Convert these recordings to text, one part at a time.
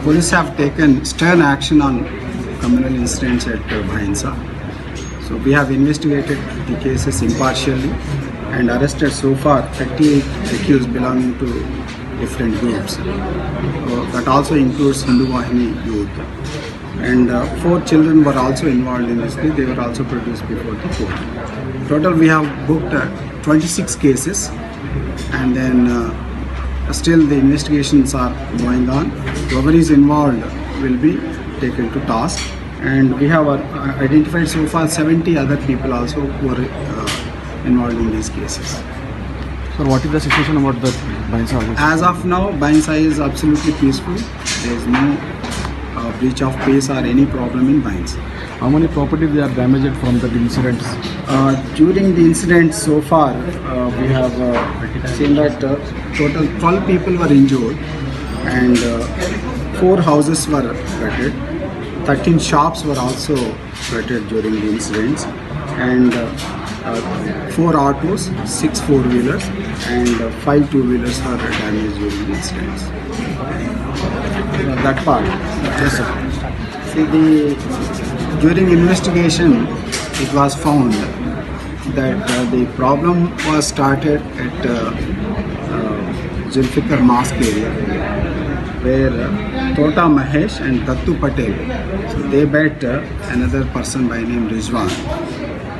Police have taken stern action on communal incidents at Bhainsa. So we have investigated the cases impartially and arrested so far 38 accused belonging to different groups. That also includes Hindu Vahini youth. And 4 children were also involved in this case. They were also produced before the court. Total we have booked 26 cases, and then still the investigations are going on. Whoever is involved will be taken to task, and we have identified so far 70 other people also who are involved in these cases. Sir, what is the situation about the Bhainsa? As of now, Bhainsa is absolutely peaceful. There is no breach of peace or any problem in Bhainsa. How many properties they are damaged from the incidents? During the incident so far, we have seen that total 12 people were injured, and 4 houses were flooded. 13 shops were also flooded during the incidents, and 4 autos, 6 four-wheelers, and 5 two-wheelers were damaged during the incidents. That part. Yes, sir. See, during investigation, it was found that the problem was started at Zulfikar Mosque area, where Tota Mahesh and Tattu Patel, so they bet another person by name Rizwan,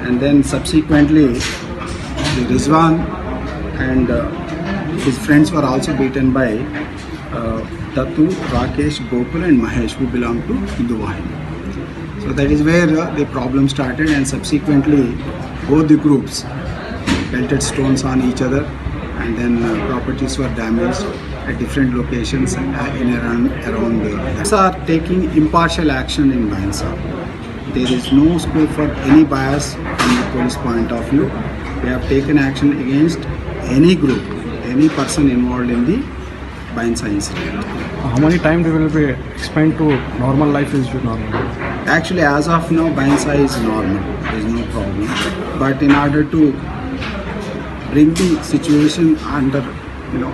and then subsequently the Rizwan and his friends were also beaten by Tattu, Rakesh, Gopal and Mahesh, who belong to Hindu Vahini. So that is where the problem started, and subsequently both the groups pelted stones on each other, and then properties were damaged at different locations in and around These are taking impartial action in Bhainsa. There is no scope for any bias from the police point of view. We have taken action against any group, any person involved in the Bhainsa incident. How many time they will be expand to normal life is normal? Actually, as of now, Bhainsa is normal. There is no problem. But in order to bring the situation under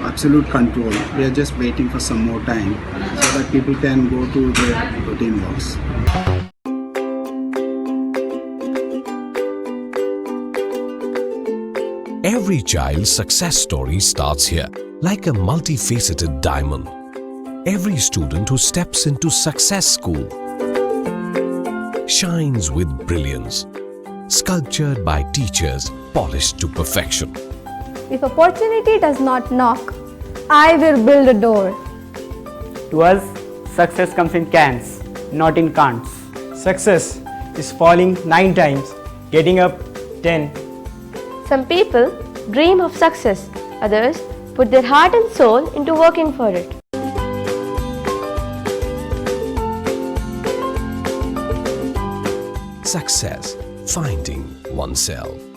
absolute control, we are just waiting for some more time so that people can go to their routine works. Every child's success story starts here, like a multifaceted diamond. Every student who steps into Success School shines with brilliance, sculptured by teachers polished to perfection. If opportunity does not knock, I will build a door. To us, success comes in cans, not in can'ts. Success is falling 9 times, getting up 10. Some people dream of success, others put their heart and soul into working for it. Success, finding oneself.